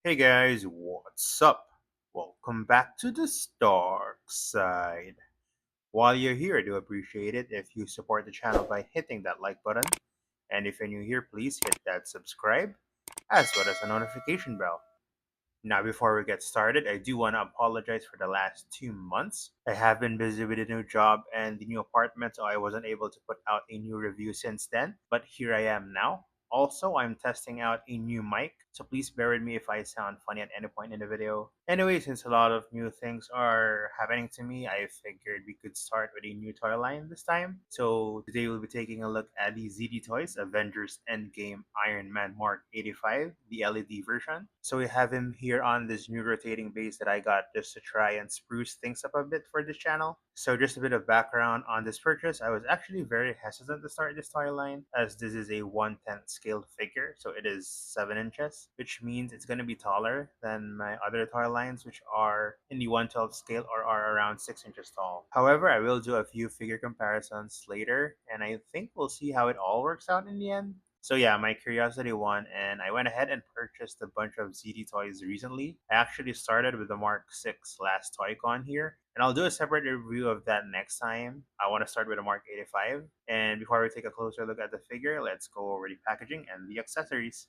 Hey guys, what's up? Welcome back to the Starkside. While you're here, I do appreciate it if you support the channel by hitting that like button. And if you're new here, please hit that subscribe as well as a notification bell. Now, before we get started, I do want to apologize for the last 2 months. I have been busy with a new job and the new apartment, so I wasn't able to put out a new review since then. But here I am now. Also, I'm testing out a new mic, so please bear with me if I sound funny at any point in the video. Anyway, since a lot of new things are happening to me, I figured we could start with a new toy line this time. So today we'll be taking a look at the ZD Toys Avengers Endgame Iron Man Mark 85, the LED version. So we have him here on this new rotating base that I got just to try and spruce things up a bit for this channel. So just a bit of background on this purchase. I was actually very hesitant to start this toy line as this is a 1/10 scaled figure, so it is 7 inches, which means it's going to be taller than my other toy lines, which are in the 1/12 scale or are around 6 inches tall. However, I will do a few figure comparisons later, and I think we'll see how it all works out in the end. So yeah, my curiosity won, and I went ahead and purchased a bunch of ZD toys recently. I actually started with the Mark 6 last ToyCon here, and I'll do a separate review of that next time. I want to start with the Mark 85, and before we take a closer look at the figure, let's go over the packaging and the accessories.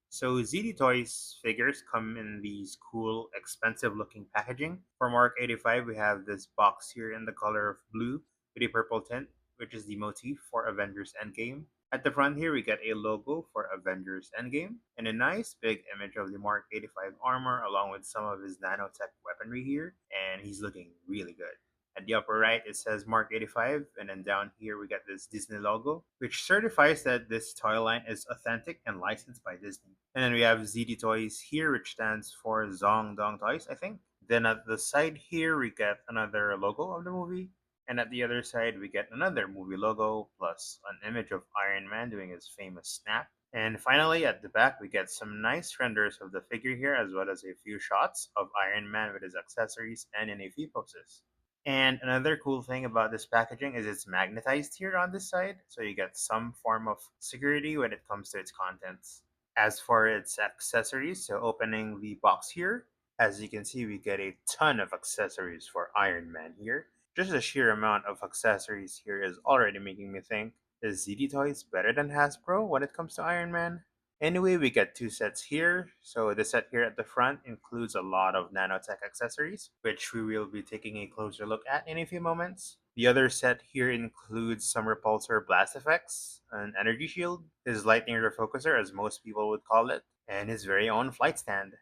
So ZD Toys figures come in these cool, expensive-looking packaging. For Mark 85, we have this box here in the color of blue with a purple tint, which is the motif for Avengers Endgame. At the front here, we get a logo for Avengers Endgame and a nice big image of the Mark 85 armor along with some of his nanotech weaponry here, and he's looking really good. At the upper right, it says Mark 85, and then down here we get this Disney logo, which certifies that this toy line is authentic and licensed by Disney. And then we have ZD Toys here, which stands for Zong Dong Toys, I think. Then at the side here, we get another logo of the movie, and at the other side, we get another movie logo plus an image of Iron Man doing his famous snap. And finally, at the back, we get some nice renders of the figure here, as well as a few shots of Iron Man with his accessories and in a few poses. And another cool thing about this packaging is it's magnetized here on this side, so you get some form of security when it comes to its contents. As for its accessories, so opening the box here, as you can see, we get a ton of accessories for Iron Man here. Just the sheer amount of accessories here is already making me think, is ZD Toys better than Hasbro when it comes to Iron Man? Anyway, we get two sets here. So the set here at the front includes a lot of nanotech accessories, which we will be taking a closer look at in a few moments. The other set here includes some repulsor blast effects, an energy shield, his lightning refocuser as most people would call it, and his very own flight stand.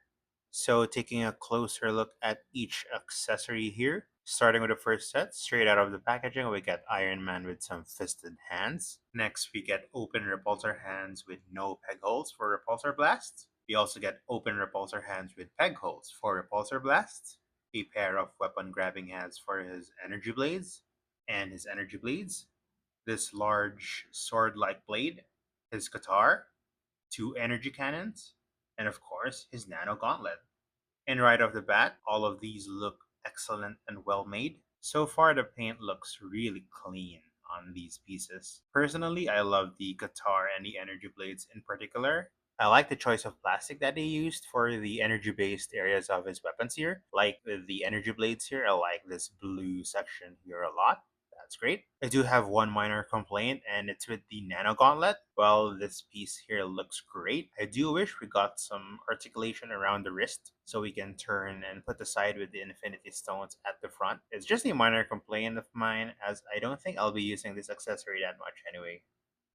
So taking a closer look at each accessory here, starting with the first set, straight out of the packaging, we get Iron Man with some fisted hands. Next, we get open repulsor hands with no peg holes for repulsor blasts. We also get open repulsor hands with peg holes for repulsor blasts. A pair of weapon grabbing hands for his energy blades and his energy bleeds. This large sword-like blade, his guitar, two energy cannons, and of course his nano gauntlet. And right off the bat, all of these look excellent and well made. So far, the paint looks really clean on these pieces. Personally, I love the guitar and the energy blades in particular. I like the choice of plastic that they used for the energy based areas of his weapons here. Like with the energy blades here, I like this blue section here a lot. That's great. I do have one minor complaint, and it's with the Nano Gauntlet. Well, this piece here looks great. I do wish we got some articulation around the wrist so we can turn and put the side with the Infinity Stones at the front. It's just a minor complaint of mine, as I don't think I'll be using this accessory that much anyway.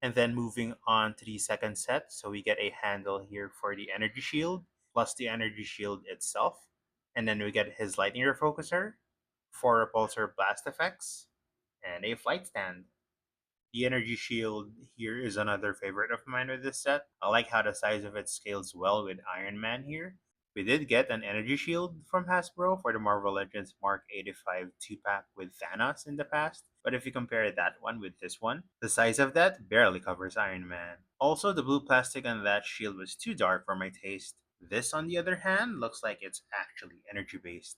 And then moving on to the second set, so we get a handle here for the energy shield, plus the energy shield itself. And then we get his lightning refocuser, four repulsor blast effects, and a flight stand. The energy shield here is another favorite of mine with this set. I like how the size of it scales well with Iron Man here. We did get an energy shield from Hasbro for the Marvel Legends Mark 85 2-pack with Thanos in the past, but if you compare that one with this one, the size of that barely covers Iron Man. Also, the blue plastic on that shield was too dark for my taste. This, on the other hand, looks like it's actually energy based.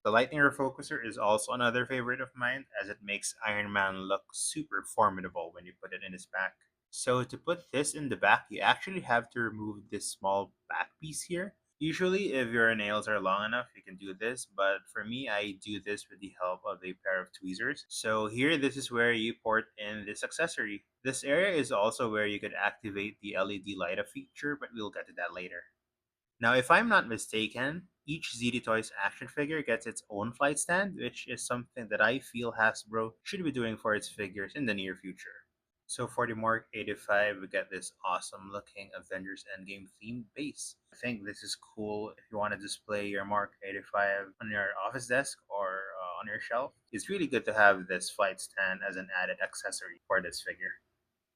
The lightning refocuser is also another favorite of mine, as it makes Iron Man look super formidable when you put it in his back. So to put this in the back, you actually have to remove this small back piece here. Usually, if your nails are long enough, you can do this, but for me, I do this with the help of a pair of tweezers. So here, this is where you port in this accessory. This area is also where you could activate the LED light up feature, but we'll get to that later. Now, if I'm not mistaken, each ZD Toys action figure gets its own flight stand, which is something that I feel Hasbro should be doing for its figures in the near future. So for the Mark 85, we get this awesome looking Avengers Endgame themed base. I think this is cool if you want to display your Mark 85 on your office desk or on your shelf. It's really good to have this flight stand as an added accessory for this figure.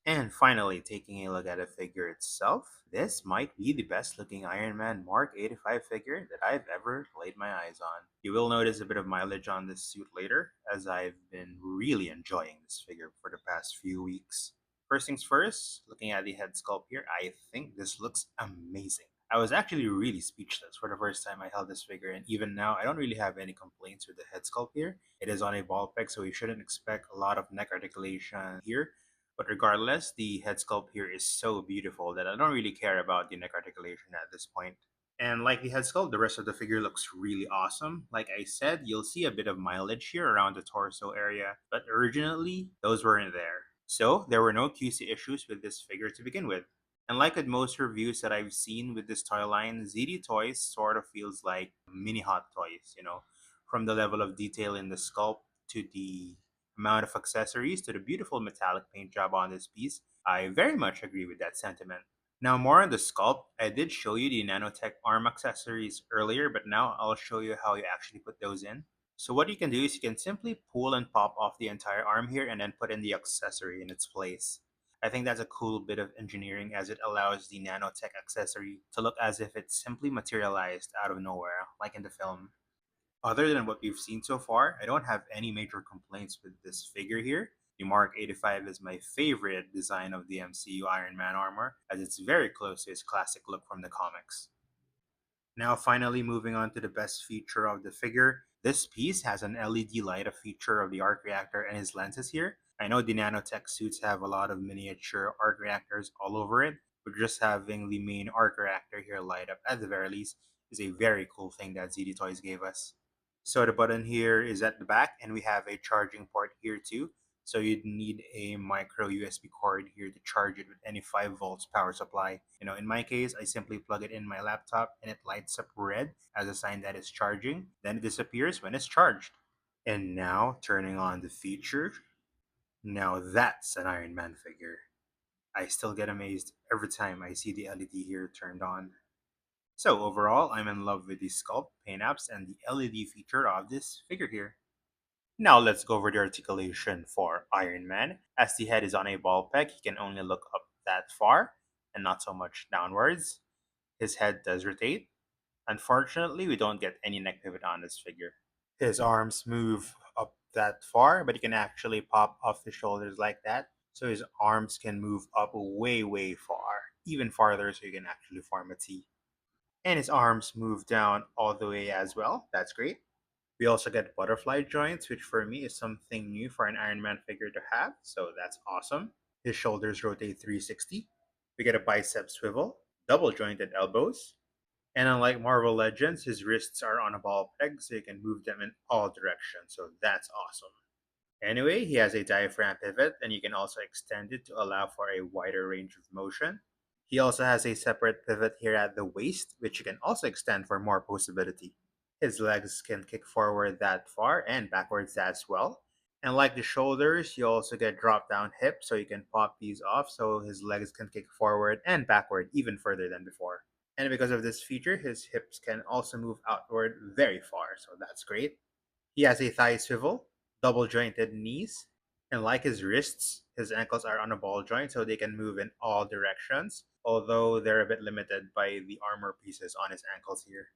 And finally, taking a look at the figure itself, this might be the best looking Iron Man Mark 85 figure that I've ever laid my eyes on. You will notice a bit of mileage on this suit later, as I've been really enjoying this figure for the past few weeks. First things first, looking at the head sculpt here, I think this looks amazing. I was actually really speechless for the first time I held this figure, and even now, I don't really have any complaints with the head sculpt here. It is on a ball peg, so you shouldn't expect a lot of neck articulation here, but regardless, the head sculpt here is so beautiful that I don't really care about the neck articulation at this point. And like the head sculpt, the rest of the figure looks really awesome. Like I said, you'll see a bit of mileage here around the torso area, but originally, those weren't there. So, there were no QC issues with this figure to begin with. And like with most reviews that I've seen with this toy line, ZD Toys sort of feels like mini Hot Toys. From the level of detail in the sculpt to the amount of accessories to the beautiful metallic paint job on this piece. I very much agree with that sentiment. Now, more on the sculpt, I did show you the nanotech arm accessories earlier, but now I'll show you how you actually put those in. So what you can do is you can simply pull and pop off the entire arm here and then put in the accessory in its place. I think that's a cool bit of engineering as it allows the nanotech accessory to look as if it's simply materialized out of nowhere, like in the film. Other than what we've seen so far, I don't have any major complaints with this figure here. The Mark 85 is my favorite design of the MCU Iron Man armor, as it's very close to its classic look from the comics. Now, finally, moving on to the best feature of the figure. This piece has an LED light up feature of the arc reactor and his lenses here. I know the nanotech suits have a lot of miniature arc reactors all over it, but just having the main arc reactor here light up at the very least is a very cool thing that ZD Toys gave us. So the button here is at the back, and we have a charging port here too. So you'd need a micro USB cord here to charge it with any 5 volts power supply. In my case, I simply plug it in my laptop and it lights up red as a sign that it's charging. Then it disappears when it's charged. And now, turning on the feature, now that's an Iron Man figure. I still get amazed every time I see the LED here turned on. So overall, I'm in love with the sculpt, paint apps, and the LED feature of this figure here. Now let's go over the articulation for Iron Man. As the head is on a ball peg, he can only look up that far and not so much downwards. His head does rotate. Unfortunately, we don't get any neck pivot on this figure. His arms move up that far, but he can actually pop off the shoulders like that. So his arms can move up way, way far, even farther, so you can actually form a T. And his arms move down all the way as well. That's great. We also get butterfly joints, which for me is something new for an Iron Man figure to have, so that's awesome. His shoulders rotate 360. We get a bicep swivel, double jointed elbows, and unlike Marvel Legends, his wrists are on a ball peg, so you can move them in all directions, so that's awesome. Anyway, he has a diaphragm pivot, and you can also extend it to allow for a wider range of motion. He also has a separate pivot here at the waist, which you can also extend for more posability. His legs can kick forward that far and backwards as well. And like the shoulders, you also get drop down hips, so you can pop these off so his legs can kick forward and backward even further than before. And because of this feature, his hips can also move outward very far, so that's great. He has a thigh swivel, double jointed knees, and like his wrists, his ankles are on a ball joint so they can move in all directions, although they're a bit limited by the armor pieces on his ankles here.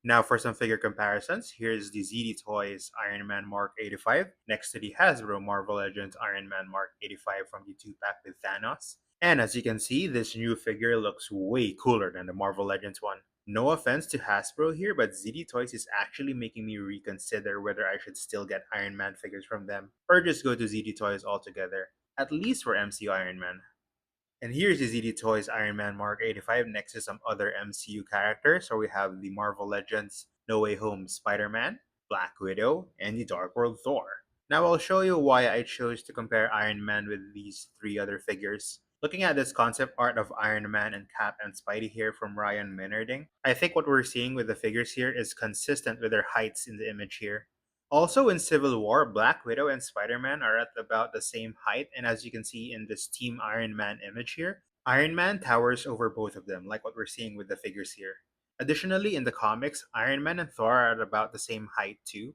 Now for some figure comparisons, here's the ZD Toys Iron Man Mark 85 next to the Hasbro Marvel Legends Iron Man Mark 85 from the 2-pack with Thanos. And as you can see, this new figure looks way cooler than the Marvel Legends one. No offense to Hasbro here, but ZD Toys is actually making me reconsider whether I should still get Iron Man figures from them or just go to ZD Toys altogether, at least for MCU Iron Man. And here's the ZD Toys Iron Man Mark 85 next to some other MCU characters. So we have the Marvel Legends No Way Home Spider-Man, Black Widow, and the Dark World Thor. Now I'll show you why I chose to compare Iron Man with these three other figures. Looking at this concept art of Iron Man and Cap and Spidey here from Ryan Minarding, I think what we're seeing with the figures here is consistent with their heights in the image here. Also in Civil War, Black Widow and Spider-Man are at about the same height, and as you can see in this Team Iron Man image here, Iron Man towers over both of them, like what we're seeing with the figures here. Additionally, in the comics, Iron Man and Thor are at about the same height too,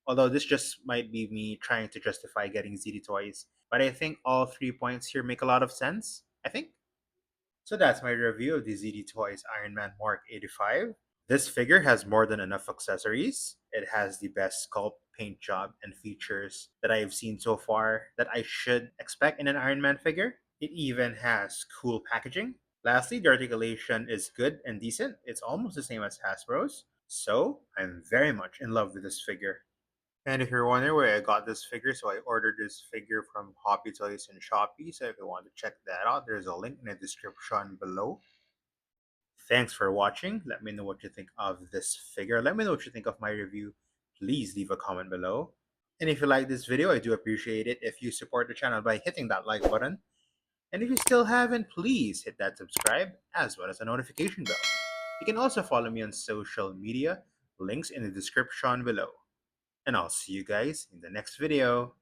although this just might be me trying to justify getting ZD toys. But I think all 3 points here make a lot of sense, I think. So that's my review of the ZD Toys Iron Man Mark 85. This figure has more than enough accessories. It has the best sculpt, paint job, and features that I have seen so far that I should expect in an Iron Man figure. It even has cool packaging. Lastly, the articulation is good and decent. It's almost the same as Hasbro's. So, I'm very much in love with this figure. And if you're wondering where I got this figure, so I ordered this figure from Hobby Toys and Shopee. So if you want to check that out, there's a link in the description below. Thanks for watching. Let me know what you think of this figure. Let me know what you think of my review. Please leave a comment below. And if you like this video, I do appreciate it if you support the channel by hitting that like button. And if you still haven't, please hit that subscribe as well as the notification bell. You can also follow me on social media, links in the description below. And I'll see you guys in the next video.